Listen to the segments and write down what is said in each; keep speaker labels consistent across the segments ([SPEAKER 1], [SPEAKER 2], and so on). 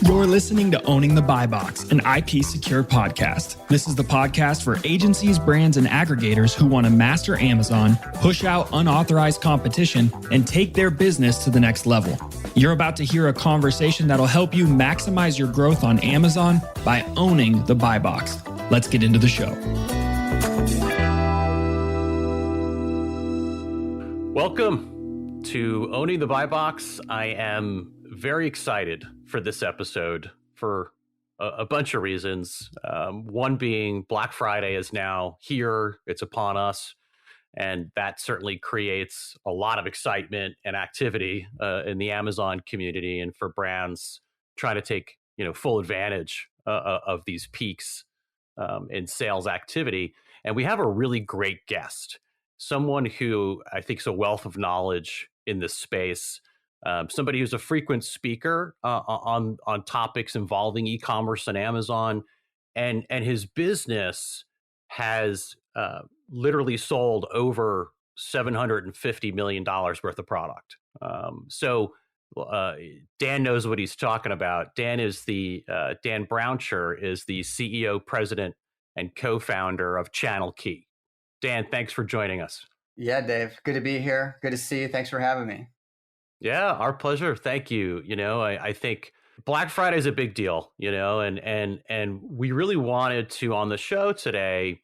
[SPEAKER 1] You're listening to Owning the Buy Box, an IP Secure podcast. This is the podcast for agencies, brands, and aggregators who want to master Amazon, push out unauthorized competition, and take their business to the next level. You're about to hear a conversation that'll help you maximize your growth on Amazon by owning the Buy Box. Let's get into the show.
[SPEAKER 2] Welcome to Owning the Buy Box. I am very excited for this episode for a bunch of reasons. One being Black Friday is now here, it's upon us, and that certainly creates a lot of excitement and activity in the Amazon community and for brands trying to take full advantage of these peaks in sales activity. And we have a really great guest, someone who I think is a wealth of knowledge in this space. Somebody who's a frequent speaker on topics involving e-commerce and Amazon, and his business has literally sold over $750 million worth of product. So Dan knows what he's talking about. Dan Brownshire is the CEO, president, and co-founder of Channel Key. Dan, thanks for joining us.
[SPEAKER 3] Yeah, Dave, good to be here. Good to see you. Thanks for having me.
[SPEAKER 2] Yeah, our pleasure. Thank you. I think Black Friday is a big deal, and we really wanted to, on the show today,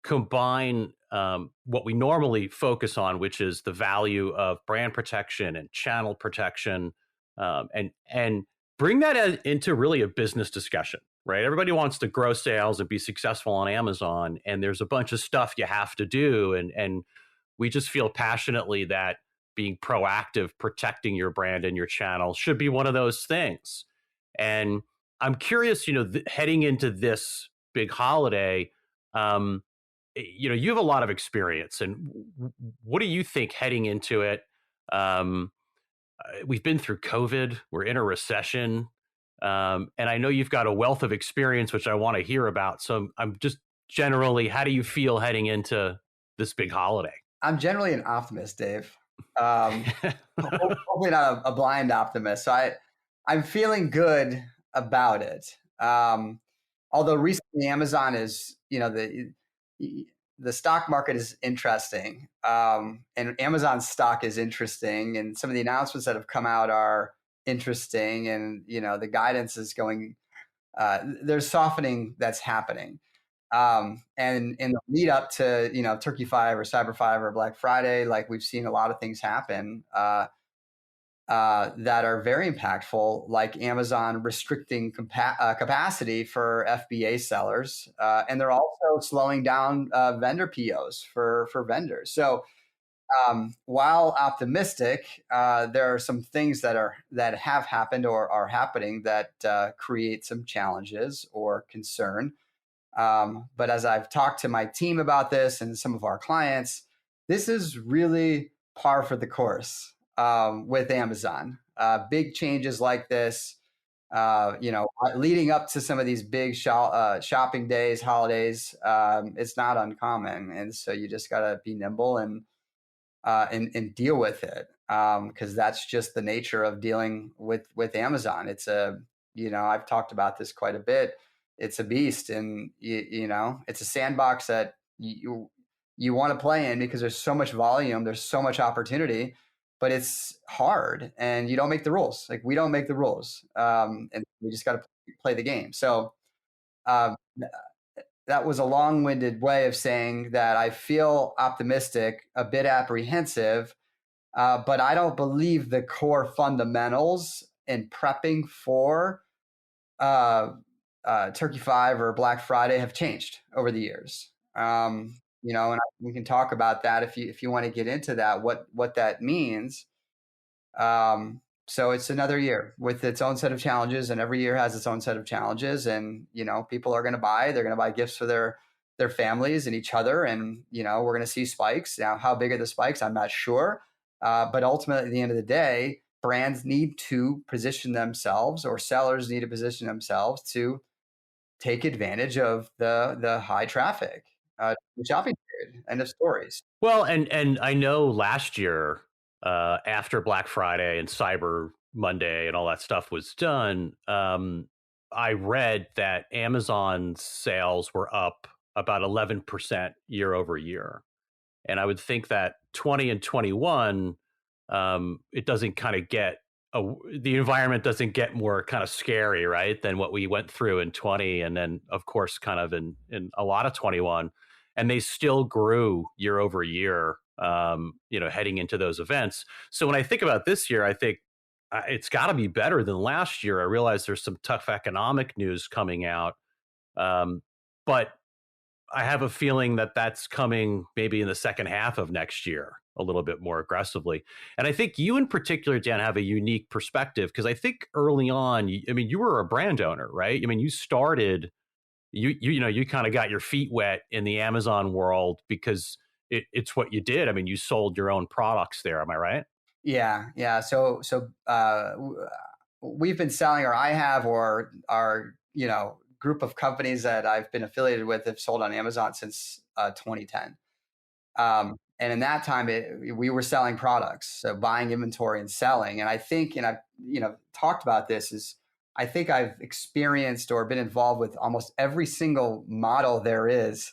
[SPEAKER 2] combine what we normally focus on, which is the value of brand protection and channel protection, and bring that into really a business discussion, right? Everybody wants to grow sales and be successful on Amazon, and there's a bunch of stuff you have to do, and we just feel passionately that being proactive, protecting your brand and your channel should be one of those things. And I'm curious, heading into this big holiday, you have a lot of experience. And what do you think heading into it? We've been through COVID, we're in a recession. And I know you've got a wealth of experience, which I want to hear about. So I'm just generally, how do you feel heading into this big holiday?
[SPEAKER 3] I'm generally an optimist, Dave. Hopefully not a blind optimist. So I'm feeling good about it. Although recently Amazon is, the stock market is interesting, and Amazon's stock is interesting, and some of the announcements that have come out are interesting, and the guidance is going. There's softening that's happening. And in the lead up to, Turkey 5 or Cyber 5 or Black Friday, like we've seen a lot of things happen that are very impactful, like Amazon restricting capacity for FBA sellers. And they're also slowing down vendor POs for vendors. So while optimistic, there are some things that have happened or are happening that create some challenges or concern. But as I've talked to my team about this and some of our clients, this is really par for the course with Amazon. Big changes like this, leading up to some of these big shopping days, holidays, it's not uncommon. And so you just got to be nimble and deal with it, because that's just the nature of dealing with Amazon. It's I've talked about this quite a bit. It's a beast, and it's a sandbox that you want to play in because there's so much volume, there's so much opportunity, but it's hard, and you don't make the rules. Like, we don't make the rules, and we just got to play the game. So that was a long-winded way of saying that I feel optimistic, a bit apprehensive, but I don't believe the core fundamentals in prepping for Turkey 5 or Black Friday have changed over the years. And we can talk about that if you want to get into that, what that means. So it's another year with its own set of challenges, and every year has its own set of challenges. And, people are going to they're going to buy gifts for their families and each other. And, we're going to see spikes. Now, how big are the spikes? I'm not sure. But ultimately, at the end of the day, brands need to position themselves, or sellers need to position themselves to take advantage of the high traffic, the shopping period, end of stories.
[SPEAKER 2] Well, and I know last year after Black Friday and Cyber Monday and all that stuff was done, I read that Amazon sales were up about 11% year over year. And I would think that 20 and 21, it doesn't kind of get, the environment doesn't get more kind of scary, right, than what we went through in 20. And then, of course, kind of in a lot of 21. And they still grew year over year, heading into those events. So when I think about this year, I think it's got to be better than last year. I realize there's some tough economic news coming out. But I have a feeling that that's coming maybe in the second half of next year a little bit more aggressively. And I think you in particular, Dan, have a unique perspective because I think early on, you were a brand owner, right? I mean, you started, you kind of got your feet wet in the Amazon world because it's what you did. I mean, you sold your own products there. Am I right?
[SPEAKER 3] Yeah. So we've been selling, or I have, or our group of companies that I've been affiliated with have sold on Amazon since 2010. And in that time, we were selling products, so buying inventory and selling. And I think, and I've talked about this, is I think I've experienced or been involved with almost every single model there is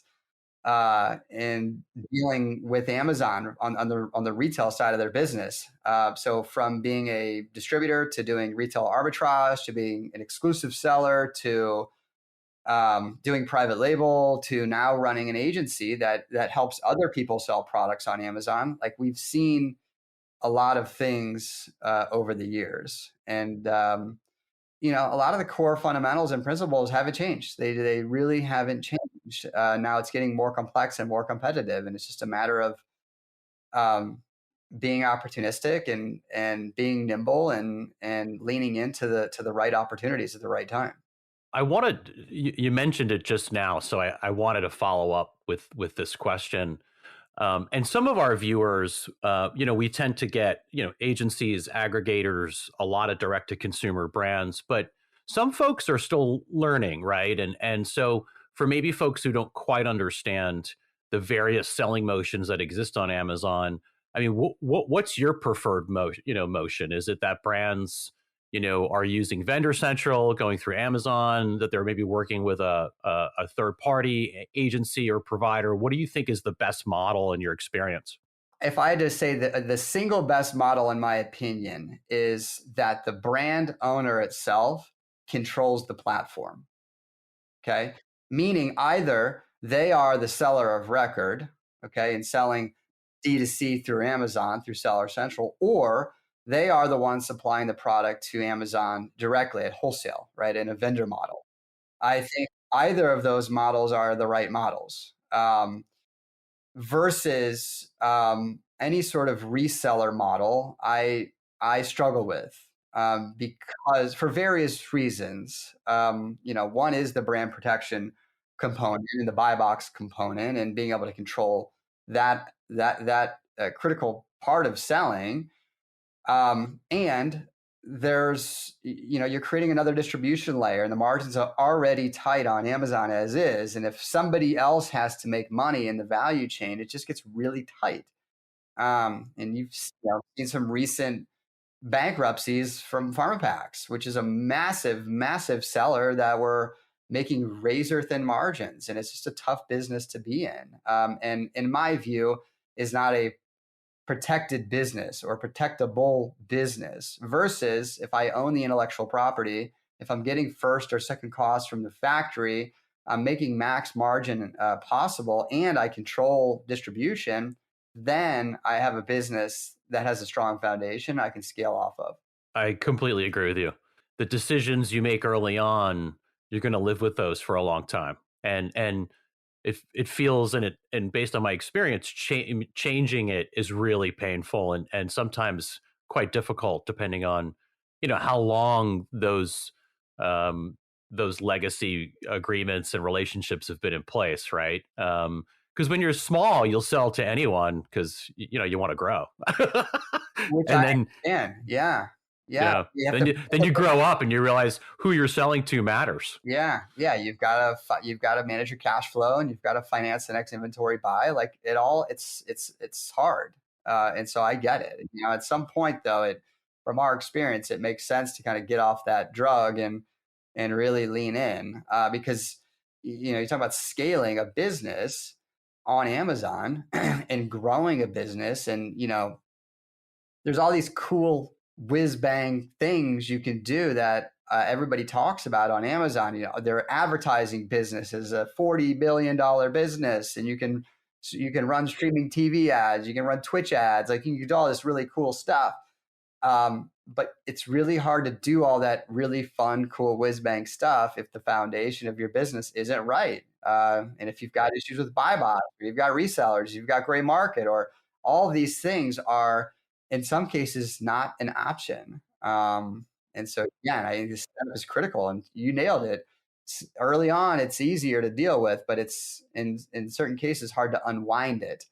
[SPEAKER 3] in dealing with Amazon on the retail side of their business. So from being a distributor to doing retail arbitrage to being an exclusive seller to doing private label to now running an agency that helps other people sell products on Amazon. Like, we've seen a lot of things over the years, and a lot of the core fundamentals and principles haven't changed. They really haven't changed. Now it's getting more complex and more competitive, and it's just a matter of being opportunistic and being nimble and leaning into the right opportunities at the right time.
[SPEAKER 2] You mentioned it just now, so I wanted to follow up with this question. And some of our viewers, we tend to get, agencies, aggregators, a lot of direct to consumer brands, but some folks are still learning, right? And so for maybe folks who don't quite understand the various selling motions that exist on Amazon, I mean, what's your preferred motion? Is it that brands are using Vendor Central, going through Amazon, that they're maybe working with a third party agency or provider? What do you think is the best model in your experience?
[SPEAKER 3] If I had to say that the single best model, in my opinion, is that the brand owner itself controls the platform. Okay. Meaning either they are the seller of record, okay, and selling D2C through Amazon, through Seller Central, or they are the ones supplying the product to Amazon directly at wholesale, right, in a vendor model. I think either of those models are the right models, versus any sort of reseller model. I struggle with, because for various reasons. One is the brand protection component and the buy box component, and being able to control that critical part of selling. And there's, you're creating another distribution layer, and the margins are already tight on Amazon as is. And if somebody else has to make money in the value chain, it just gets really tight. And you've seen some recent bankruptcies from PharmaPacks, which is a massive, massive seller that were making razor thin margins. And it's just a tough business to be in. And in my view, is not a protected business or protectable business, versus if I own the intellectual property, if I'm getting first or second cost from the factory, I'm making max margin possible, and I control distribution, then I have a business that has a strong foundation I can scale off of.
[SPEAKER 2] I completely agree with you. The decisions you make early on, you're going to live with those for a long time. And it feels, and based on my experience, changing it is really painful and sometimes quite difficult, depending on how long those legacy agreements and relationships have been in place, right? Because when you're small, you'll sell to anyone because you want to grow.
[SPEAKER 3] Which and then, yeah.
[SPEAKER 2] Then you grow up and you realize who you're selling to matters.
[SPEAKER 3] Yeah. You've got to manage your cash flow, and you've got to finance the next inventory buy. Like it's hard. And so I get it. At some point though, from our experience, it makes sense to kind of get off that drug and really lean in, because you talk about scaling a business on Amazon and growing a business, and there's all these cool whiz bang things you can do that everybody talks about on Amazon. Their advertising business is a $40 billion business, and you can run streaming TV ads, you can run Twitch ads, like you can do all this really cool stuff. But it's really hard to do all that really fun, cool whiz bang stuff if the foundation of your business isn't right. And if you've got issues with buy bots, or you've got resellers, you've got gray market, or all these things are in some cases not an option. And so again, I think this setup is critical, and you nailed it. Early on, it's easier to deal with, but it's in certain cases hard to unwind it.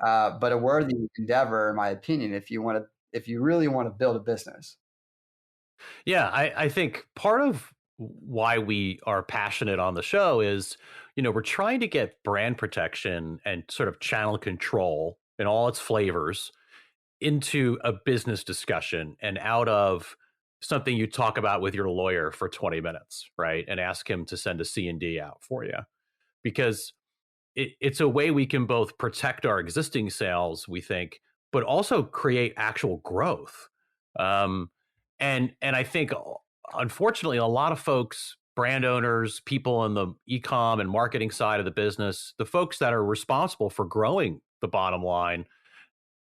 [SPEAKER 3] But a worthy endeavor, in my opinion, if you really want to build a business.
[SPEAKER 2] Yeah, I think part of why we are passionate on the show is, we're trying to get brand protection and sort of channel control in all its flavors into a business discussion and out of something you talk about with your lawyer for 20 minutes, right? And ask him to send a C&D out for you. Because it's a way we can both protect our existing sales, we think, but also create actual growth. And I think, unfortunately, a lot of folks, brand owners, people in the e-com and marketing side of the business, the folks that are responsible for growing the bottom line,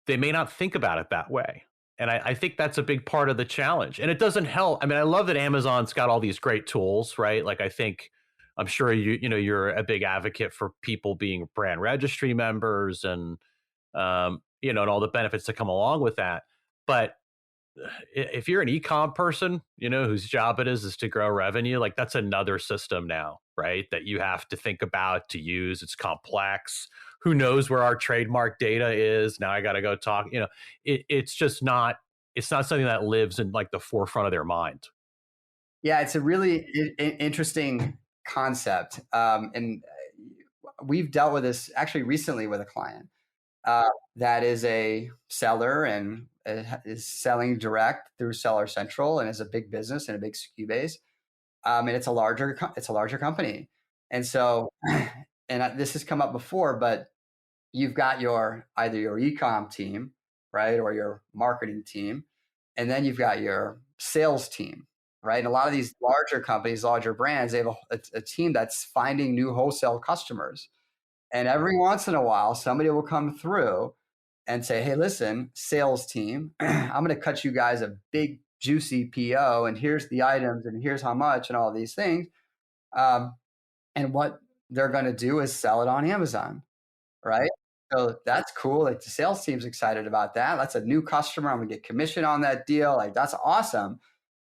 [SPEAKER 2] they may not think about it that way. And I think that's a big part of the challenge. And it doesn't help. I mean, I love that Amazon's got all these great tools, right? Like, I'm sure you're a big advocate for people being brand registry members and and all the benefits that come along with that. But if you're an e-com person, whose job it is to grow revenue, like that's another system now, right? That you have to think about, to use. It's complex. Who knows where our trademark data is? Now I got to go talk, it's not something that lives in like the forefront of their mind.
[SPEAKER 3] Yeah, it's a really interesting concept. And we've dealt with this actually recently with a client that is a seller and is selling direct through Seller Central and is a big business and a big SKU base. And it's a larger company. And so, and this has come up before, but you've got either your e-com team, right, or your marketing team, and then you've got your sales team, right? And a lot of these larger companies, larger brands, they have a team that's finding new wholesale customers. And every once in a while, somebody will come through and say, hey, listen, sales team, I'm going to cut you guys a big, juicy PO, and here's the items, and here's how much, and all these things. And what they're going to do is sell it on Amazon, right? So that's cool. Like, the sales team's excited about that. That's a new customer. I'm going to get commission on that deal. Like, that's awesome.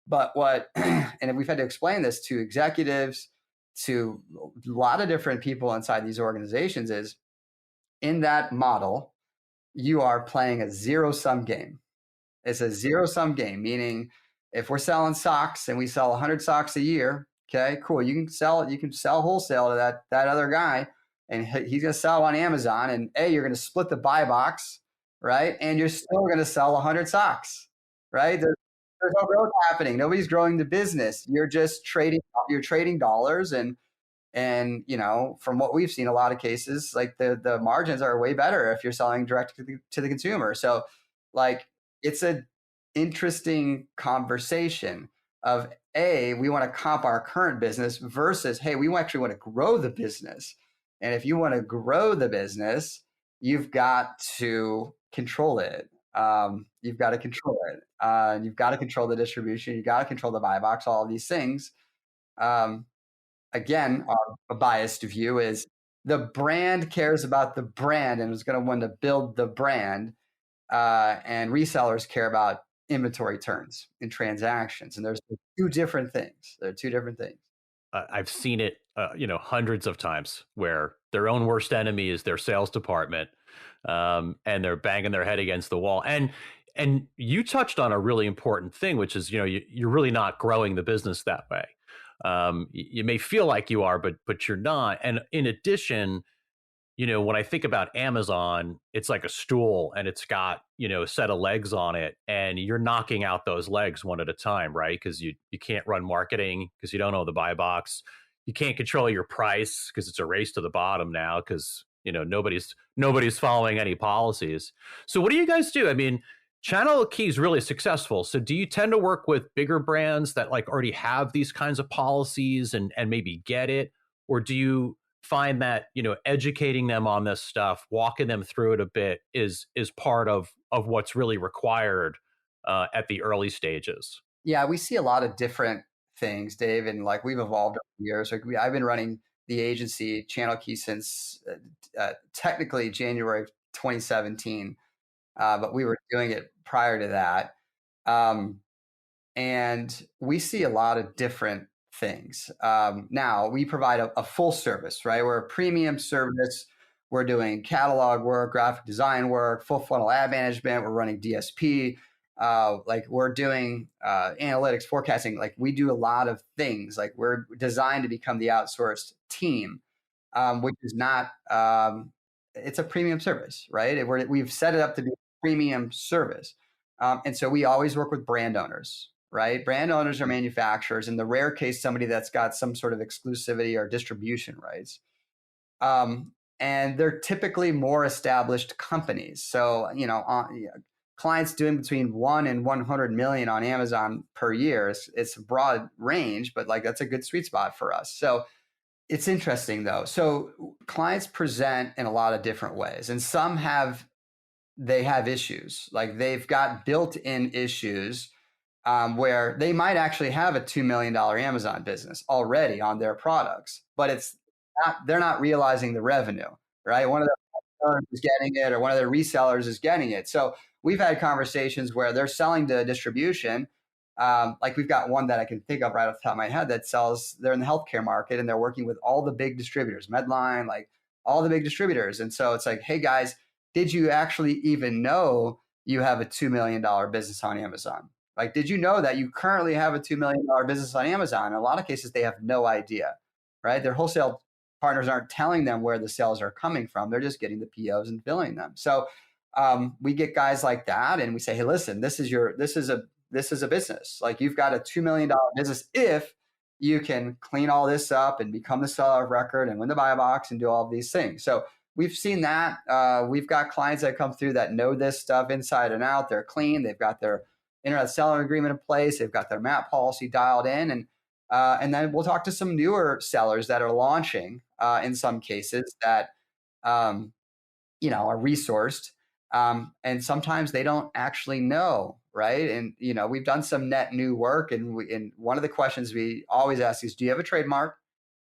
[SPEAKER 3] But and we've had to explain this to executives, to a lot of different people inside these organizations, is in that model, you are playing a zero-sum game. It's a zero-sum game, meaning if we're selling socks and we sell 100 socks a year, okay, cool. You can sell wholesale to that other guy, and he's going to sell on Amazon, and you're going to split the buy box, right? And you're still going to sell 100 socks, right? There's no growth happening. Nobody's growing the business. You're just trading dollars, and from what we've seen, a lot of cases, like the margins are way better if you're selling direct to the consumer. So, like, it's an interesting conversation of we want to comp our current business versus, hey, we actually want to grow the business. And if you want to grow the business, you've got to control it. You've got to control it. You've got to control the distribution. You've got to control the buy box, all of these things. Again, a biased view is the brand cares about the brand and is going to want to build the brand. And resellers care about inventory turns and transactions. And there's two different things.
[SPEAKER 2] I've seen it, hundreds of times, where their own worst enemy is their sales department, and they're banging their head against the wall. And you touched on a really important thing, which is, you're really not growing the business that way. You may feel like you are, but you're not. And in addition, when I think about Amazon, it's like a stool and it's got, a set of legs on it, and you're knocking out those legs one at a time, right? Because you can't run marketing because you don't own the buy box. You can't control your price because it's a race to the bottom now because, nobody's following any policies. So what do you guys do? I mean, Channel Key is really successful. So do you tend to work with bigger brands that like already have these kinds of policies and maybe get it? Or do you find that, educating them on this stuff, walking them through it a bit is part of what's really required at the early stages?
[SPEAKER 3] Yeah, we see a lot of different things, Dave, and like we've evolved over the years. Like I've been running the agency Channel Key since technically January of 2017, but we were doing it prior to that. And we see a lot of different things. Now we provide a full service, right? We're a premium service. We're doing catalog work, graphic design work, full funnel ad management. We're running DSP. Like we're doing analytics, forecasting. Like we do a lot of things. Like we're designed to become the outsourced team, which is not. It's a premium service, right? We've set it up to be a premium service, and so we always work with brand owners, right? Brand owners are manufacturers. In the rare case, somebody that's got some sort of exclusivity or distribution rights. And they're typically more established companies. So, clients doing between 1 and 100 million on Amazon per year. It's a broad range, but like that's a good sweet spot for us. So it's interesting though. So clients present in a lot of different ways, and some have issues. Like they've got built-in issues where they might actually have a $2 million Amazon business already on their products, but they're not realizing the revenue, right? One of their partners is getting it, or one of their resellers is getting it. So we've had conversations where they're selling to distribution. Like we've got one that I can think of right off the top of my head that they're in the healthcare market and they're working with all the big distributors, Medline, like all the big distributors. And so it's like, hey guys, did you actually even know you have a $2 million business on Amazon? Like, did you know that you currently have a $2 million business on Amazon? In a lot of cases, they have no idea, right? Their wholesale partners aren't telling them where the sales are coming from. They're just getting the POs and billing them. So we get guys like that, and we say, hey, listen, this is a business. Like you've got a $2 million business if you can clean all this up and become the seller of record and win the buy box and do all of these things. So we've seen that. We've got clients that come through that know this stuff inside and out. They're clean. They've got their internet seller agreement in place. They've got their MAP policy dialed in, and then we'll talk to some newer sellers that are launching in some cases that are resourced, and sometimes they don't actually know, right? And we've done some net new work, and one of the questions we always ask is, do you have a trademark,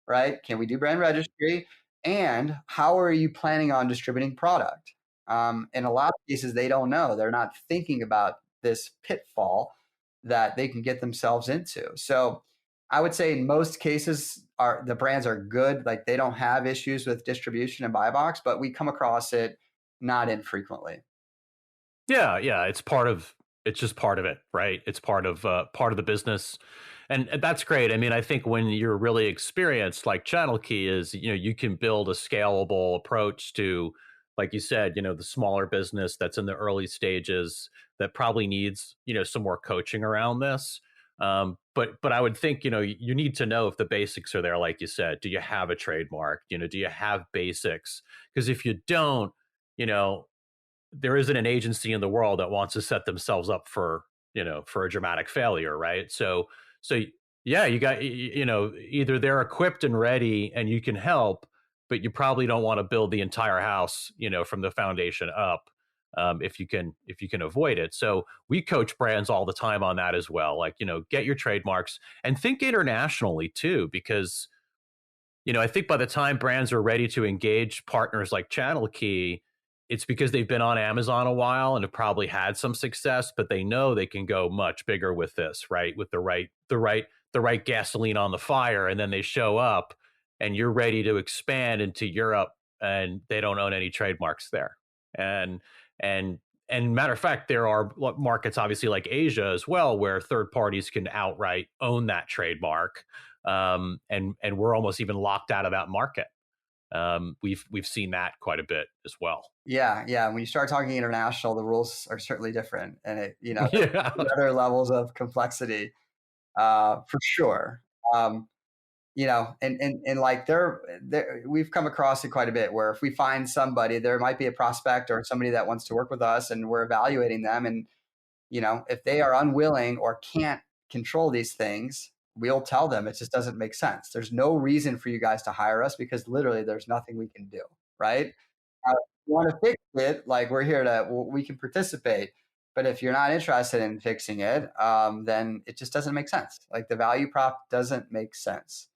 [SPEAKER 3] right? Can we do brand registry? And how are you planning on distributing product? In a lot of cases, they don't know. They're not thinking about this pitfall that they can get themselves into. So I would say in most cases, the brands are good. Like they don't have issues with distribution and buy box, but we come across it not infrequently.
[SPEAKER 2] Yeah. It's just part of it, right? It's part of the business. And that's great. I mean, I think when you're really experienced, like Channel Key is, you can build a scalable approach to, like you said, the smaller business that's in the early stages that probably needs, some more coaching around this. But I would think, you need to know if the basics are there. Like you said, do you have a trademark? Do you have basics? Because if you don't, there isn't an agency in the world that wants to set themselves up for a dramatic failure, right? So yeah, you got, either they're equipped and ready and you can help, but you probably don't want to build the entire house, from the foundation up, if you can avoid it. So we coach brands all the time on that as well. Like, get your trademarks and think internationally too, because, I think by the time brands are ready to engage partners like Channel Key, it's because they've been on Amazon a while and have probably had some success, but they know they can go much bigger with this, right? With the right gasoline on the fire, and then they show up and you're ready to expand into Europe and they don't own any trademarks there. And matter of fact, there are markets obviously like Asia as well, where third parties can outright own that trademark. And we're almost even locked out of that market. We've seen that quite a bit as well.
[SPEAKER 3] Yeah. When you start talking international, the rules are certainly different, and
[SPEAKER 2] Yeah.
[SPEAKER 3] other levels of complexity, for sure. And like we've come across it quite a bit where if we find somebody, there might be a prospect or somebody that wants to work with us, and we're evaluating them, and if they are unwilling or can't control these things, we'll tell them it just doesn't make sense. There's no reason for you guys to hire us because literally there's nothing we can do, right? If you want to fix it, like we can participate. But if you're not interested in fixing it, then it just doesn't make sense. Like the value prop doesn't make sense.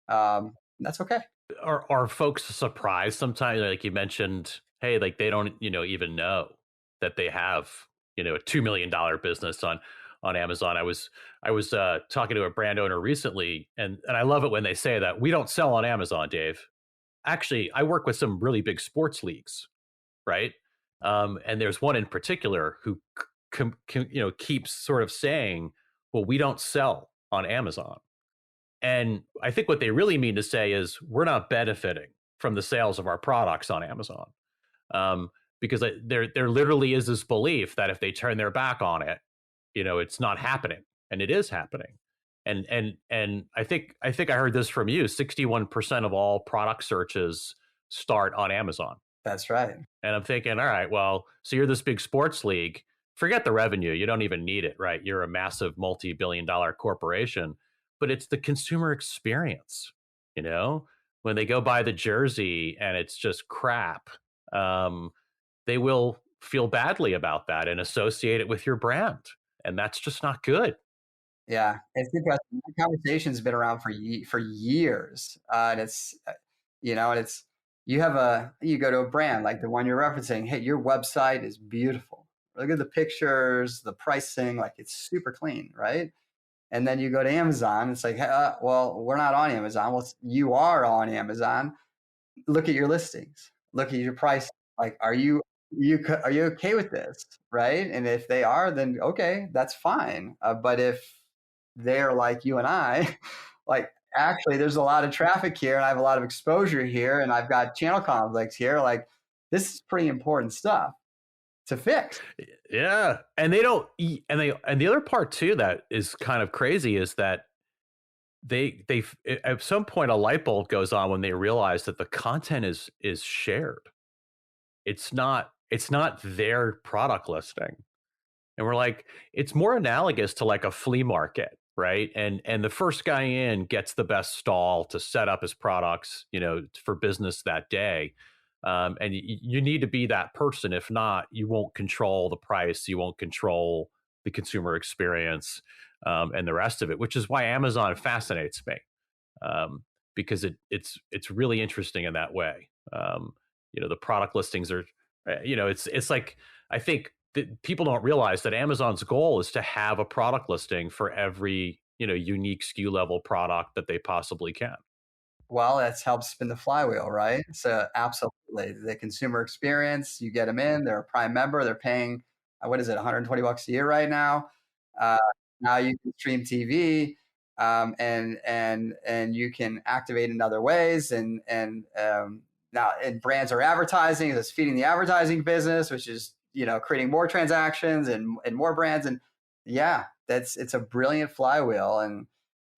[SPEAKER 3] That's okay.
[SPEAKER 2] Are folks surprised sometimes? Like you mentioned, hey, like they don't, even know that they have, a $2 million business on Amazon. I was talking to a brand owner recently, and I love it when they say that we don't sell on Amazon, Dave. Actually, I work with some really big sports leagues, right? And there's one in particular who keeps sort of saying, well, we don't sell on Amazon. And I think what they really mean to say is we're not benefiting from the sales of our products on Amazon. Because there literally is this belief that if they turn their back on it, it's not happening, and it is happening. And I think I heard this from you: 61% of all product searches start on Amazon.
[SPEAKER 3] That's right.
[SPEAKER 2] And I'm thinking, all right, well, so you're this big sports league. Forget the revenue; you don't even need it, right? You're a massive multi-billion-dollar corporation, but it's the consumer experience. When they go buy the jersey and it's just crap. They will feel badly about that and associate it with your brand. And that's just not good.
[SPEAKER 3] Yeah. It's interesting. The conversation's been around for years. And it's, you go to a brand like the one you're referencing. Hey, your website is beautiful. Look at the pictures, the pricing, like it's super clean, right? And then you go to Amazon. It's like, well, we're not on Amazon. Well, you are on Amazon. Look at your listings. Look at your price. Like, are you okay with this, right? And if they are, then okay, that's fine. But if they're like you and I, like actually there's a lot of traffic here and I have a lot of exposure here and I've got channel conflicts here, like this is pretty important stuff to fix.
[SPEAKER 2] Yeah. And they don't and the other part too that is kind of crazy is that they at some point a light bulb goes on when they realize that the content is shared. It's not their product listing. And we're like, it's more analogous to like a flea market, right? And the first guy in gets the best stall to set up his products, for business that day. And you need to be that person. If not, you won't control the price. You won't control the consumer experience, and the rest of it, which is why Amazon fascinates me, because it's really interesting in that way. The product listings are, it's like, I think that people don't realize that Amazon's goal is to have a product listing for every, unique SKU level product that they possibly can.
[SPEAKER 3] Well, that's helped spin the flywheel, right? So absolutely. The consumer experience, you get them in, they're a Prime member, they're paying, what is it, $120 a year right now. Now you can stream TV, and you can activate in other ways. Now, and brands are advertising, it's feeding the advertising business, which is, creating more transactions and more brands. And yeah, it's a brilliant flywheel. And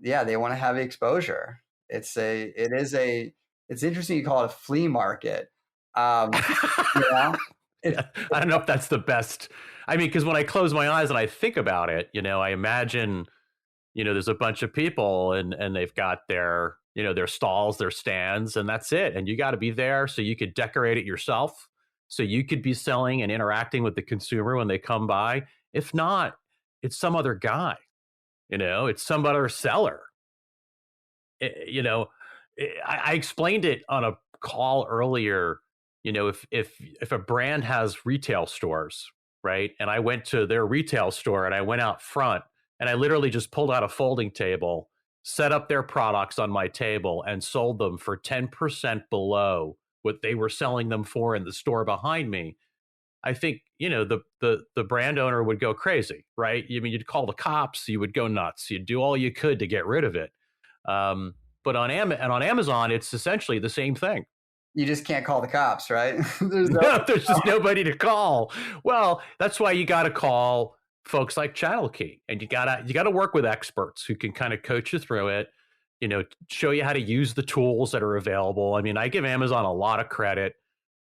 [SPEAKER 3] yeah, they want to have exposure. It's interesting you call it a flea market.
[SPEAKER 2] I don't know if that's the best. I mean, because when I close my eyes and I think about it, I imagine, there's a bunch of people and they've got their, their stalls, their stands, and that's it. And you got to be there so you could decorate it yourself. So you could be selling and interacting with the consumer when they come by. If not, it's some other guy, it's some other seller. I explained it on a call earlier. If a brand has retail stores, right? And I went to their retail store and I went out front and I literally just pulled out a folding table, set up their products on my table and sold them for 10% below what they were selling them for in the store behind me. I think, the brand owner would go crazy, right? I mean, you'd call the cops, you would go nuts. You'd do all you could to get rid of it. But on Amazon, it's essentially the same thing.
[SPEAKER 3] you just can't call the cops, right? There's no,
[SPEAKER 2] No, there's just nobody to call. Well, that's why you got to call folks like Channel Key, and you gotta work with experts who can kind of coach you through it. Show you how to use the tools that are available. I mean, I give Amazon a lot of credit.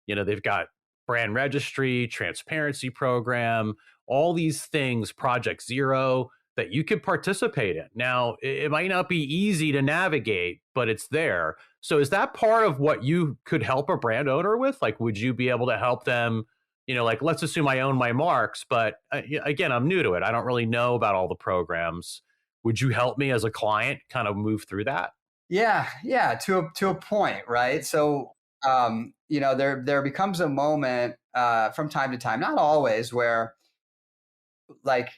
[SPEAKER 2] They've got brand registry, transparency program, all these things, Project Zero, that you can participate in. Now, it might not be easy to navigate, but it's there. So is that part of what you could help a brand owner with? Like, would you be able to help them? Like, let's assume I own my marks, but again, I'm new to it. I don't really know about all the programs. Would you help me as a client kind of move through that?
[SPEAKER 3] Yeah, to a point, right? So, there becomes a moment from time to time, not always, where like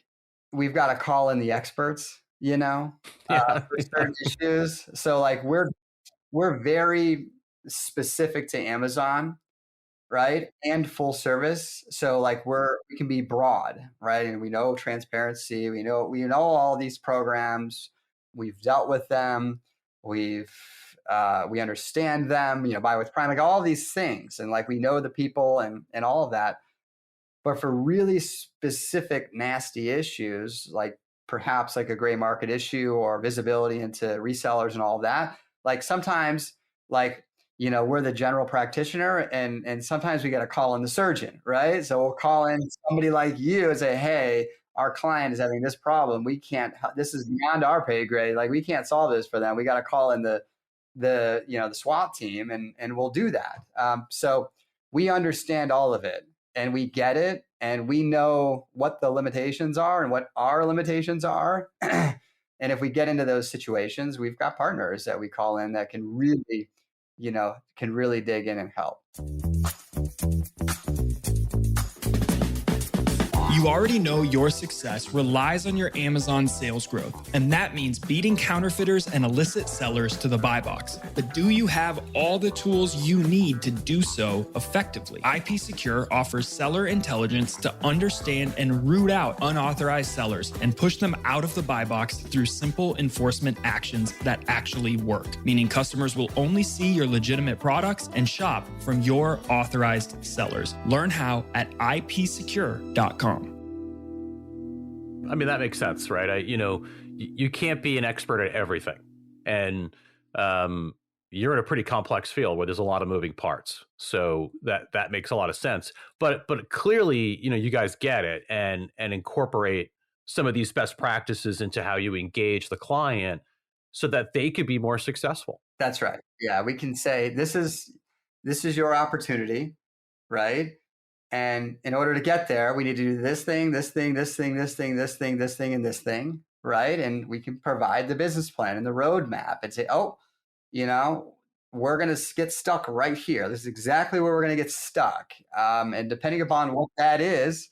[SPEAKER 3] we've got to call in the experts,
[SPEAKER 2] Yeah.
[SPEAKER 3] for certain issues. So like we're very specific to Amazon, right? And full service. So like we can be broad, right? And we know transparency, we know all these programs, we've dealt with them, we understand them, buy with Prime, like all these things. And like we know the people and all of that. But for really specific nasty issues, like perhaps like a gray market issue or visibility into resellers and all of that, like sometimes like we're the general practitioner and sometimes we got to call in the surgeon, right? So we'll call in somebody like you and say, hey, our client is having this problem. We can't, this is beyond our pay grade. Like we can't solve this for them. We got to call in the SWAT team and we'll do that. So we understand all of it and we get it and we know what the limitations are and what our limitations are. And if we get into those situations, we've got partners that we call in that can really dig in and help.
[SPEAKER 1] You already know your success relies on your Amazon sales growth, and that means beating counterfeiters and illicit sellers to the buy box. But do you have all the tools you need to do so effectively? IP Secure offers seller intelligence to understand and root out unauthorized sellers and push them out of the buy box through simple enforcement actions that actually work, meaning customers will only see your legitimate products and shop from your authorized sellers. Learn how at ipsecure.com.
[SPEAKER 2] I mean, that makes sense, right? You can't be an expert at everything. And you're in a pretty complex field where there's a lot of moving parts. So that makes a lot of sense. But clearly, you guys get it and incorporate some of these best practices into how you engage the client so that they could be more successful.
[SPEAKER 3] That's right. Yeah, we can say this is your opportunity, right? And in order to get there, we need to do this thing, this thing, this thing, this thing, this thing, this thing, and this thing, right? And we can provide the business plan and the roadmap and say, we're going to get stuck right here. This is exactly where we're going to get stuck. And depending upon what that is,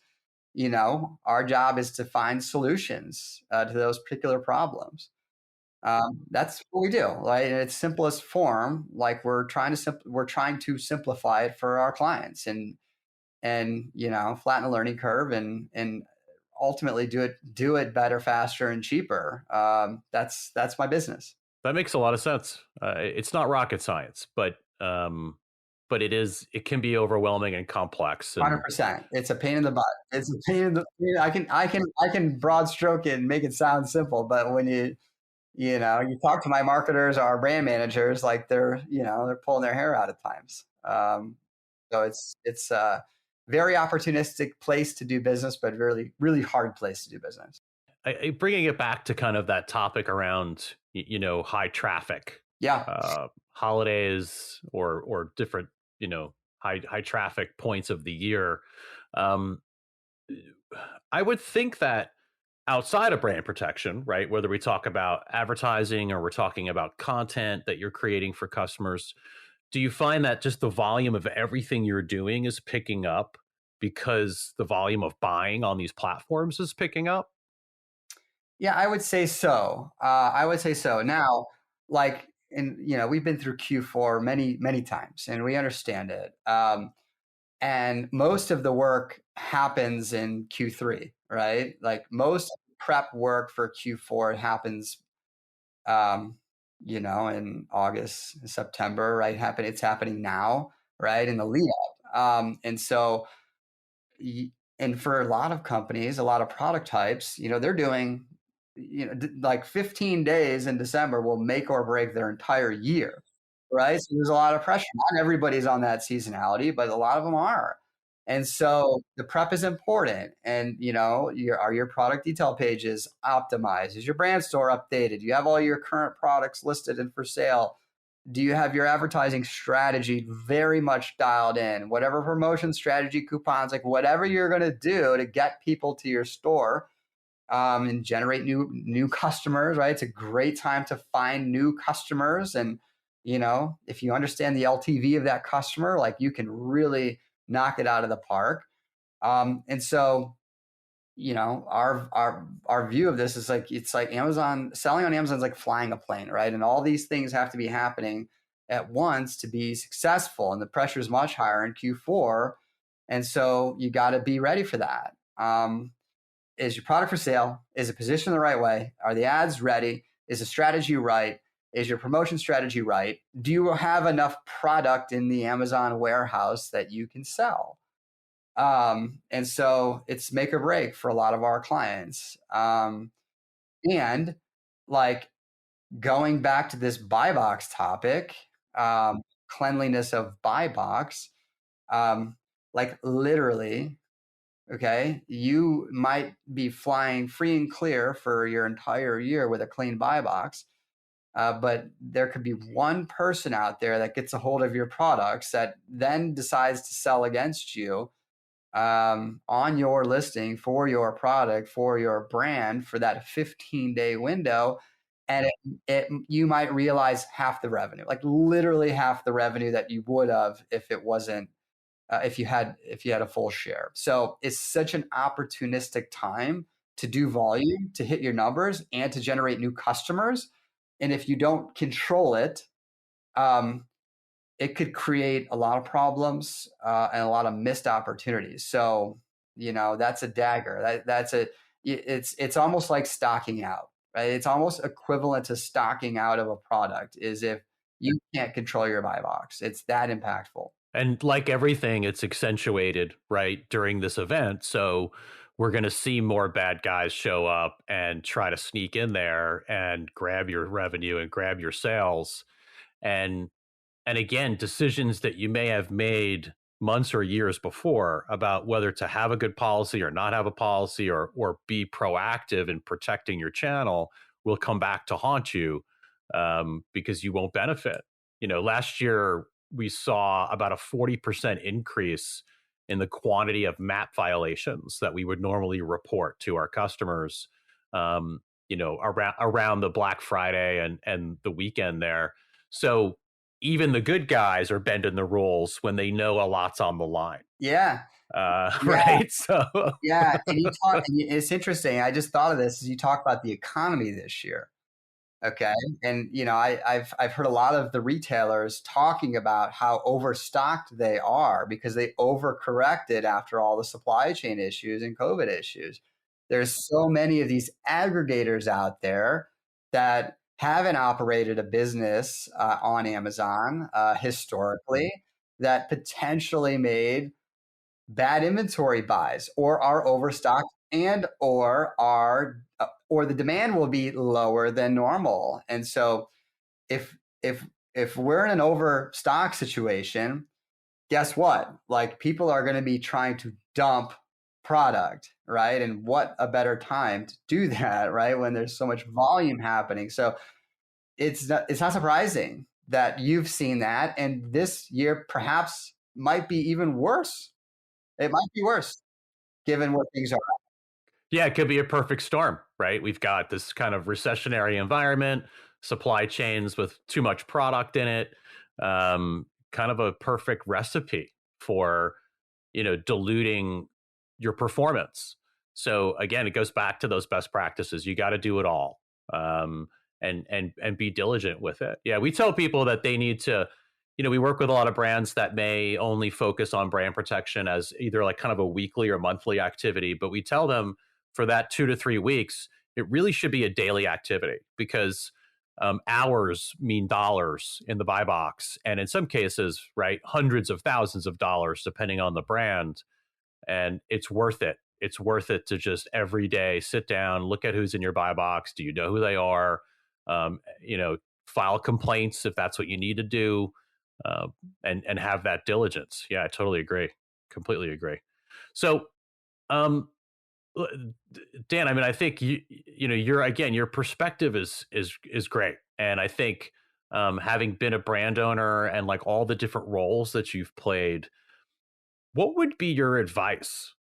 [SPEAKER 3] our job is to find solutions to those particular problems. That's what we do, right? In its simplest form, like we're trying to simplify it for our clients and flatten the learning curve and ultimately do it better, faster, and cheaper. That's my business.
[SPEAKER 2] That makes a lot of sense. It's not rocket science, but it can be overwhelming and complex.
[SPEAKER 3] 100%. It's a pain in the butt. It's a pain in the. I can broad stroke it and make it sound simple, but when you talk to my marketers or our brand managers, like they're pulling their hair out at times. So it's very opportunistic place to do business, but really, really hard place to do business.
[SPEAKER 2] Bringing it back to kind of that topic around, high traffic, holidays or different, high traffic points of the year. I would think that outside of brand protection, right, whether we talk about advertising or we're talking about content that you're creating for customers, do you find that just the volume of everything you're doing is picking up because the volume of buying on these platforms is picking up?
[SPEAKER 3] Yeah, I would say so. Now, like, we've been through Q4 many, many times and we understand it. And most of the work happens in Q3, right? Like most prep work for Q4 happens in August, September, right? It's happening now, right? In the lead up. And so, and for a lot of companies, a lot of product types, they're doing, like 15 days in December will make or break their entire year, right? So there's a lot of pressure. Not everybody's on that seasonality, but a lot of them are. And so the prep is important. And, are your product detail pages optimized? Is your brand store updated? Do you have all your current products listed and for sale? Do you have your advertising strategy very much dialed in? Whatever promotion strategy, coupons, like whatever you're going to do to get people to your store, and generate new customers, right? It's a great time to find new customers. And, if you understand the LTV of that customer, like you can really knock it out of the park. And so, our view of this is like, it's like selling on Amazon is like flying a plane, right? And all these things have to be happening at once to be successful. And the pressure is much higher in Q4. And so you got to be ready for that. Is your product for sale? Is it positioned the right way? Are the ads ready? Is the strategy right? Is your promotion strategy right? Do you have enough product in the Amazon warehouse that you can sell? And so it's make or break for a lot of our clients. And like going back to this buy box topic, cleanliness of buy box, like literally, okay, you might be flying free and clear for your entire year with a clean buy box. But there could be one person out there that gets a hold of your products that then decides to sell against you on your listing for your product, for your brand, for that 15-day window. And you might realize half the revenue, like literally half the revenue that you would have if it wasn't, if you had a full share. So it's such an opportunistic time to do volume, to hit your numbers, and to generate new customers. And if you don't control it, it could create a lot of problems and a lot of missed opportunities. So, that's a dagger. It's almost like stocking out, right? It's almost equivalent to stocking out of a product is if you can't control your buy box. It's that impactful.
[SPEAKER 2] And like everything, it's accentuated, right, during this event. So we're going to see more bad guys show up and try to sneak in there and grab your revenue and grab your sales. And again, decisions that you may have made months or years before about whether to have a good policy or not have a policy or be proactive in protecting your channel will come back to haunt you because you won't benefit. Last year we saw about a 40% increase in the quantity of MAP violations that we would normally report to our customers, around the Black Friday and the weekend there. So even the good guys are bending the rules when they know a lot's on the line.
[SPEAKER 3] Yeah.
[SPEAKER 2] Right. So
[SPEAKER 3] yeah. And it's interesting. I just thought of this as you talk about the economy this year. Okay. And, I've heard a lot of the retailers talking about how overstocked they are because they overcorrected after all the supply chain issues and COVID issues. There's so many of these aggregators out there that haven't operated a business on Amazon historically that potentially made bad inventory buys or are overstocked and or the demand will be lower than normal. And so if we're in an overstock situation, guess what? Like people are going to be trying to dump product, right? And what a better time to do that, right? When there's so much volume happening. So it's not surprising that you've seen that. And this year perhaps might be even worse. It might be worse given what things are.
[SPEAKER 2] Yeah, it could be a perfect storm, right? We've got this kind of recessionary environment, supply chains with too much product in it, kind of a perfect recipe for, diluting your performance. So again, it goes back to those best practices. You got to do it all, and be diligent with it. Yeah, we tell people that they need to, we work with a lot of brands that may only focus on brand protection as either like kind of a weekly or monthly activity, but we tell them for that 2 to 3 weeks, it really should be a daily activity because hours mean dollars in the buy box, and in some cases, right, hundreds of thousands of dollars depending on the brand. And it's worth it. It's worth it to just every day sit down, look at who's in your buy box. Do you know who they are? File complaints if that's what you need to do, and have that diligence. Yeah, I totally agree. Completely agree. So, Dan, I mean, I think your perspective is great, and I think having been a brand owner and like all the different roles that you've played, what would be your advice,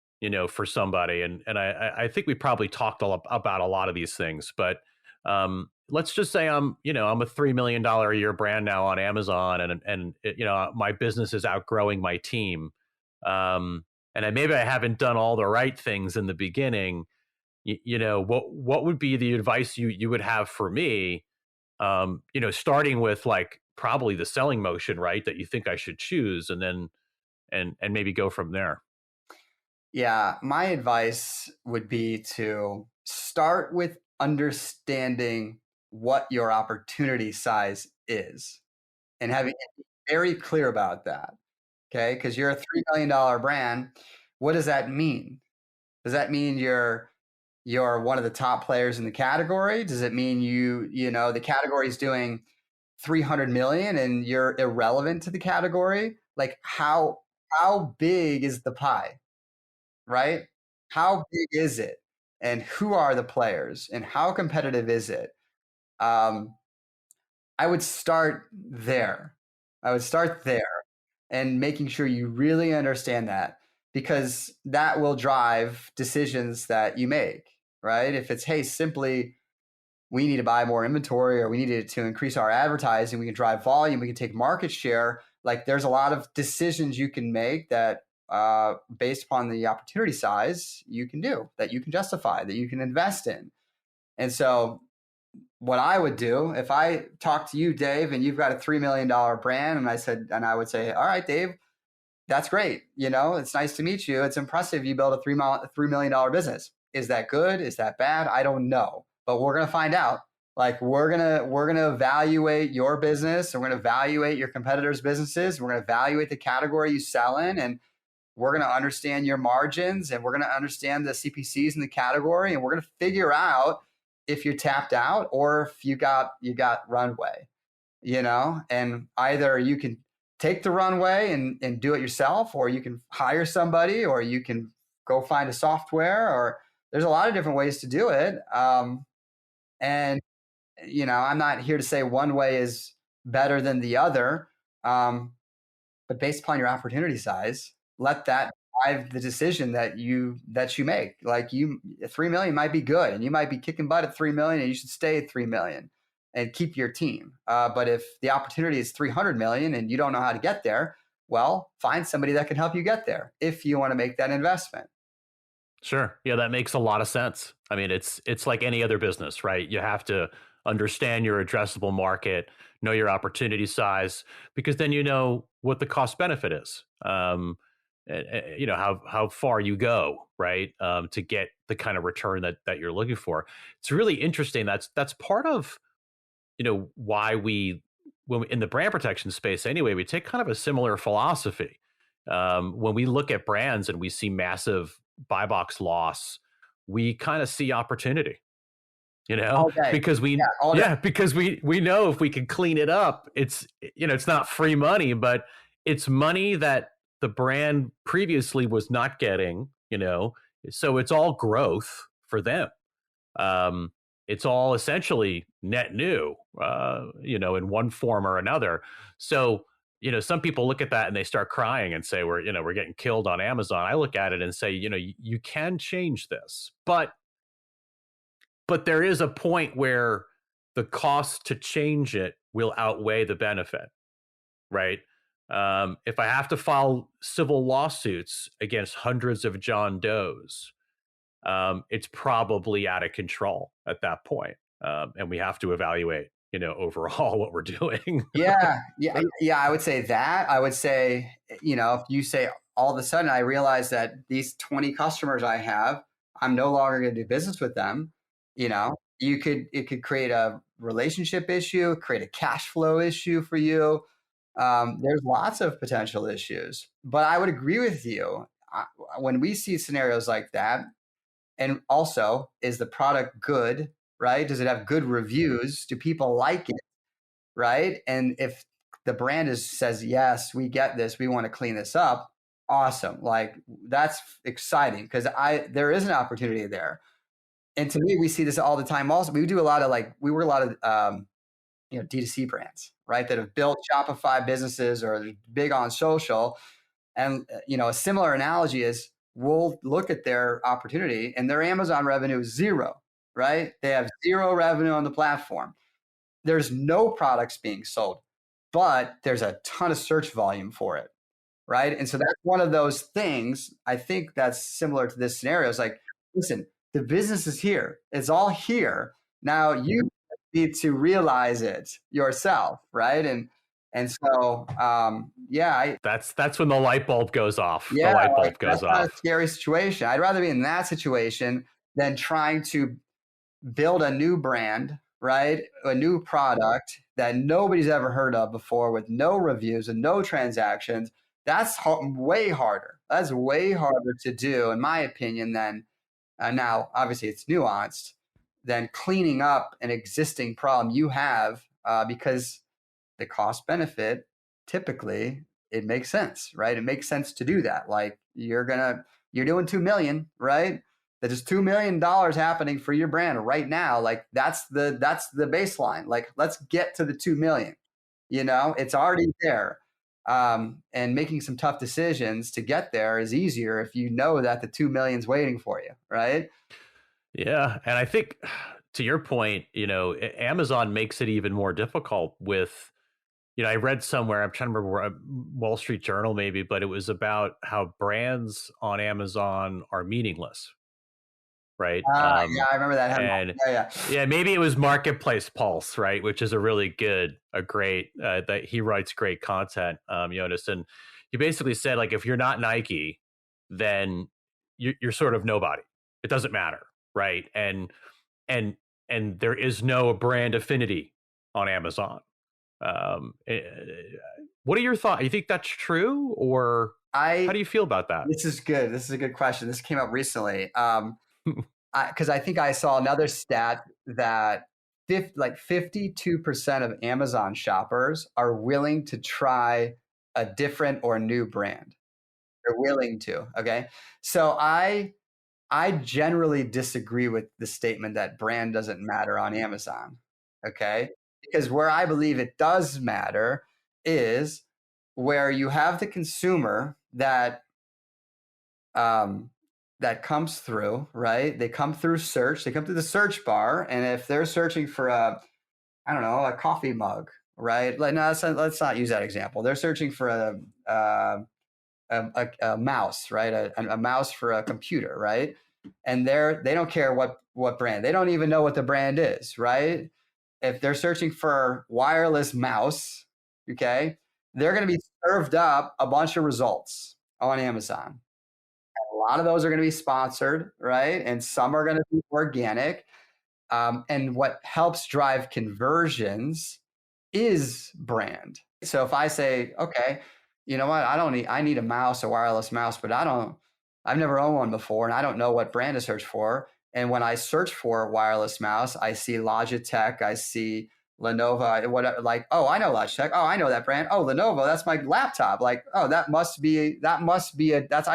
[SPEAKER 2] for somebody? And I think we probably talked about a lot of these things, but let's just say I'm a $3 million a year brand now on Amazon, and my business is outgrowing my team. And maybe I haven't done all the right things in the beginning. What would be the advice you would have for me? Starting with like probably the selling motion, right, that you think I should choose, and then and maybe go from there.
[SPEAKER 3] Yeah, my advice would be to start with understanding what your opportunity size is and having it be very clear about that. Okay, because you're a $3 million brand. What does that mean? Does that mean you're one of the top players in the category? Does it mean the category is doing 300 million and you're irrelevant to the category? Like how big is the pie, right? How big is it? And who are the players? And how competitive is it? I would start there. And making sure you really understand that, because that will drive decisions that you make, right? If it's, hey, simply we need to buy more inventory, or we need to increase our advertising, we can drive volume, we can take market share. Like there's a lot of decisions you can make that based upon the opportunity size you can do, that you can justify, that you can invest in. And so what I would do if I talk to you, Dave, and you've got a $3 million brand, and I would say, all right, Dave, that's great. It's nice to meet you. It's impressive. You built a $3 million business. Is that good? Is that bad? I don't know, but we're going to find out. Like we're going to evaluate your business, and we're going to evaluate your competitors' businesses. We're going to evaluate the category you sell in, and we're going to understand your margins, and we're going to understand the CPCs in the category, and we're going to figure out if you're tapped out or if you got runway, and either you can take the runway and do it yourself, or you can hire somebody, or you can go find a software, or there's a lot of different ways to do it. And I'm not here to say one way is better than the other. But based upon your opportunity size, let that drive the decision that you make. Like 3 million might be good, and you might be kicking butt at 3 million, and you should stay at 3 million and keep your team. But if the opportunity is 300 million and you don't know how to get there, well, find somebody that can help you get there if you want to make that investment.
[SPEAKER 2] Sure. Yeah, that makes a lot of sense. I mean, it's like any other business, right? You have to understand your addressable market, know your opportunity size, because then you know what the cost benefit is. How far you go, right? To get the kind of return that you're looking for. It's really interesting. That's part of, why in the brand protection space anyway, we take kind of a similar philosophy. When we look at brands and we see massive buy box loss, we kind of see opportunity, because we know if we can clean it up, it's not free money, but it's money that the brand previously was not getting, so it's all growth for them. It's all essentially net new, in one form or another. So, some people look at that and they start crying and say, we're getting killed on Amazon. I look at it and say, you can change this, but there is a point where the cost to change it will outweigh the benefit, right? If I have to file civil lawsuits against hundreds of John Does, it's probably out of control at that point. And we have to evaluate, overall what we're doing.
[SPEAKER 3] Yeah. I would say that. I would say, if you say all of a sudden I realize that these 20 customers I have, I'm no longer going to do business with them, it could create a relationship issue, create a cash flow issue for you. There's lots of potential issues, but I would agree with you. When we see scenarios like that, and also, is the product good, right? Does it have good reviews? Do people like it, right? And if the brand says, yes, we get this, we want to clean this up, awesome. Like that's exciting because there is an opportunity there. And to me, we see this all the time. Also, we do a lot of we work a lot of D2C brands, right? That have built Shopify businesses or big on social. And a similar analogy is we'll look at their opportunity and their Amazon revenue is zero, right? They have zero revenue on the platform. There's no products being sold, but there's a ton of search volume for it, right? And so that's one of those things. I think that's similar to this scenario. It's like, listen, the business is here. It's all here. Now you need to realize it yourself, right? And so,
[SPEAKER 2] that's when the light bulb goes off.
[SPEAKER 3] Yeah,
[SPEAKER 2] the light bulb goes
[SPEAKER 3] that's not
[SPEAKER 2] off.
[SPEAKER 3] a scary situation. I'd rather be in that situation than trying to build a new brand, right? A new product that nobody's ever heard of before with no reviews and no transactions. That's way harder. That's way harder to do, in my opinion, than now, obviously it's nuanced, than cleaning up an existing problem you have because the cost benefit, typically it makes sense, right? It makes sense to do that. Like you're doing 2 million, right? There's $2 million happening for your brand right now. Like that's the baseline. Like let's get to the 2 million, it's already there. And making some tough decisions to get there is easier if you know that the 2 million's waiting for you, right?
[SPEAKER 2] Yeah. And I think to your point, Amazon makes it even more difficult with, I read somewhere, I'm trying to remember where, Wall Street Journal maybe, but it was about how brands on Amazon are meaningless. Right.
[SPEAKER 3] Yeah, I remember that.
[SPEAKER 2] And
[SPEAKER 3] yeah,
[SPEAKER 2] maybe it was Marketplace Pulse, right? Which is a great, that he writes great content, Jonas. And he basically said, like, if you're not Nike, then you're sort of nobody. It doesn't matter, right? And there is no brand affinity on Amazon. What are your thoughts? You think that's true, or how do you feel about that?
[SPEAKER 3] This is good. This is a good question. This came up recently. Because I think I saw another stat that 52% of Amazon shoppers are willing to try a different or new brand. They're willing to. Okay. So I generally disagree with the statement that brand doesn't matter on Amazon. Okay. Because where I believe it does matter is where you have the consumer that comes through, right? They come through search. They come through the search bar, and if they're searching for a coffee mug, right? Like, no, let's not use that example. They're searching for a mouse, right? A mouse for a computer, right? And they don't care what brand. They don't even know what the brand is, right? If they're searching for wireless mouse, okay, they're going to be served up a bunch of results on Amazon. A lot of those are going to be sponsored, right? And some are going to be organic. And what helps drive conversions is brand. So if I say, okay, you know what, I need a mouse, a wireless mouse, but I've never owned one before and I don't know what brand to search for. And when I search for a wireless mouse, I see Logitech, I see Lenovo, oh, I know Logitech. Oh, I know that brand. Oh, Lenovo, that's my laptop. Like, oh, I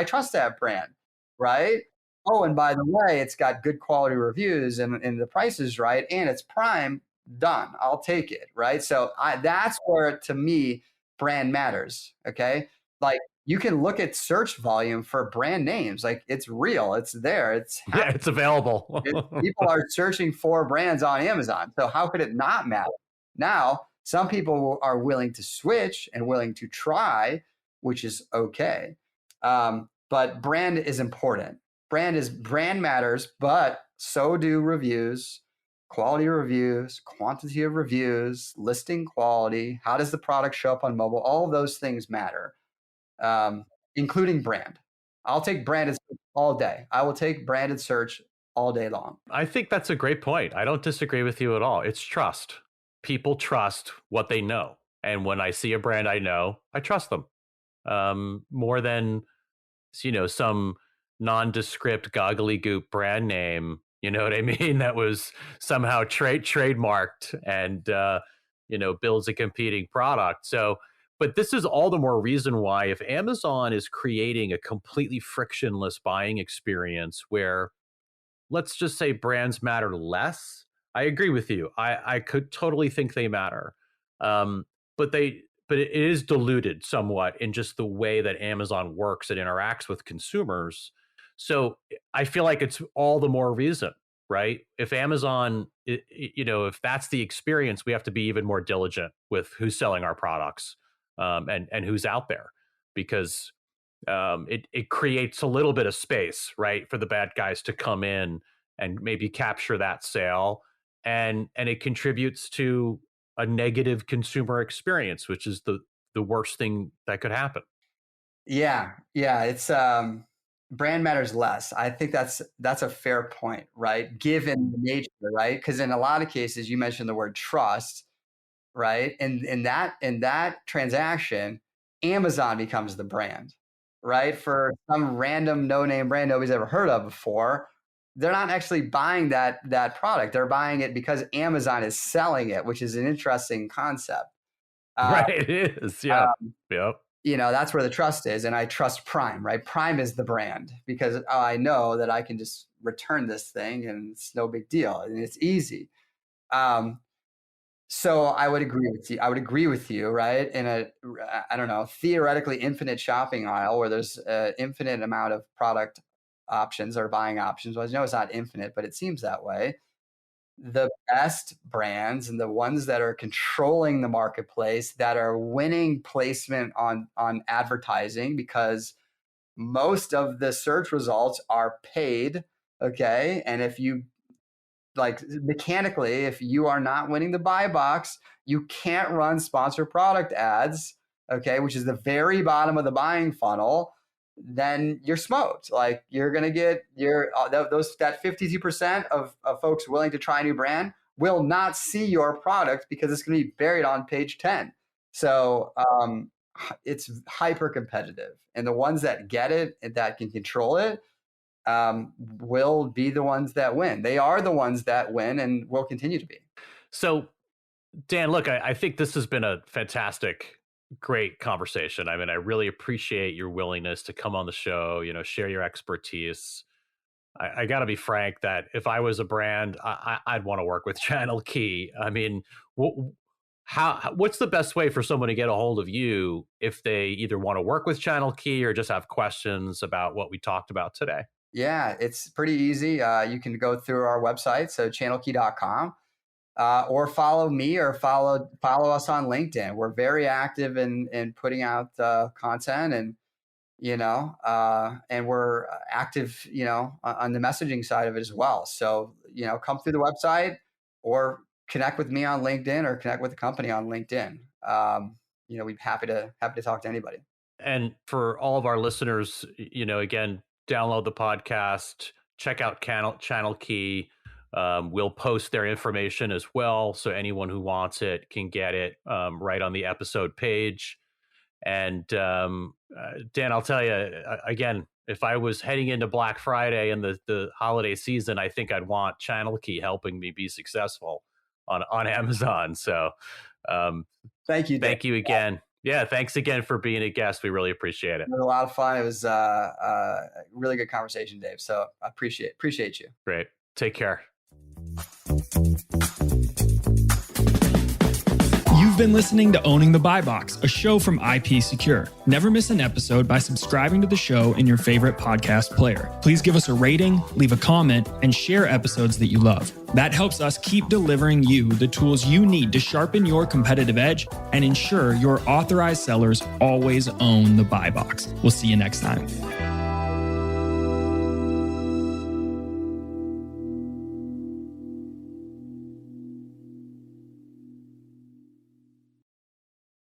[SPEAKER 3] trust that brand, right? Oh, and by the way, it's got good quality reviews and the price is right and it's Prime. Done. I'll take it, right? So that's where, to me, brand matters. Okay, like you can look at search volume for brand names. Like it's real. It's there. It's
[SPEAKER 2] available.
[SPEAKER 3] People are searching for brands on Amazon. So how could it not matter? Now, some people are willing to switch and willing to try, which is okay. But brand is important. Brand matters, but so do reviews, quality reviews, quantity of reviews, listing quality. How does the product show up on mobile? All of those things matter. Including brand. I'll take branded search all day. I will take branded search all day long.
[SPEAKER 2] I think that's a great point. I don't disagree with you at all. It's trust. People trust what they know. And when I see a brand I know, I trust them more than, some nondescript goggly goop brand name. You know what I mean? That was somehow trademarked and, builds a competing product. So, but this is all the more reason why if Amazon is creating a completely frictionless buying experience where, let's just say, brands matter less, I agree with you. I could totally think they matter. But it is diluted somewhat in just the way that Amazon works and interacts with consumers. So I feel like it's all the more reason, right? If Amazon, if that's the experience, we have to be even more diligent with who's selling our products and who's out there, because it creates a little bit of space, right, for the bad guys to come in and maybe capture that sale, and it contributes to a negative consumer experience, which is the worst thing that could happen.
[SPEAKER 3] Yeah. It's brand matters less. I think that's a fair point, right? Given the nature, right? Because in a lot of cases, you mentioned the word trust, right? And in that transaction, Amazon becomes the brand, right? For some random no-name brand nobody's ever heard of before, they're not actually buying that product. They're buying it because Amazon is selling it, which is an interesting concept.
[SPEAKER 2] Right, it is. Yeah. Yep.
[SPEAKER 3] That's where the trust is. And I trust Prime, right? Prime is the brand because I know that I can just return this thing and it's no big deal and it's easy. So I would agree with you. Right? In a, I don't know, theoretically infinite shopping aisle where there's an infinite amount of product options or buying options. Well, I know it's not infinite, but it seems that way. The best brands and the ones that are controlling the marketplace, that are winning placement on advertising, because most of the search results are paid. Okay. And if you mechanically, if you are not winning the buy box, you can't run sponsored product ads, okay, which is the very bottom of the buying funnel, then you're smoked. Like, you're going to get that 52% of folks willing to try a new brand will not see your product because it's going to be buried on page 10. So it's hyper competitive. And the ones that get it and that can control it will be the ones that win. They are the ones that win and will continue to be.
[SPEAKER 2] So, Dan, look, I think this has been a fantastic, great conversation. I mean, I really appreciate your willingness to come on the show, share your expertise. I got to be frank that if I was a brand, I'd want to work with Channel Key. I mean, what's the best way for someone to get a hold of you if they either want to work with Channel Key or just have questions about what we talked about today?
[SPEAKER 3] Yeah, it's pretty easy. You can go through our website, so channelkey.com. Or follow me or follow us on LinkedIn. We're very active in putting out content, and and we're active, on the messaging side of it as well. So, come through the website or connect with me on LinkedIn or connect with the company on LinkedIn. We'd happy to talk to anybody.
[SPEAKER 2] And for all of our listeners, again, download the podcast, check out Channel Key. We'll post their information as well, so anyone who wants it can get it right on the episode page. And Dan, I'll tell you again, if I was heading into Black Friday and the holiday season, I think I'd want Channel Key helping me be successful on Amazon. So
[SPEAKER 3] thank you, Dave.
[SPEAKER 2] Thank you again. Yeah, thanks again for being a guest. We really appreciate it.
[SPEAKER 3] It was a lot of fun. It was a really good conversation, Dave. So I appreciate you.
[SPEAKER 2] Great. Take care.
[SPEAKER 1] You've been listening to Owning the Buy Box, a show from IP Secure. Never miss an episode by subscribing to the show in your favorite podcast player. Please give us a rating, leave a comment, and share episodes that you love. That helps us keep delivering you the tools you need to sharpen your competitive edge and ensure your authorized sellers always own the buy box. We'll see you next time.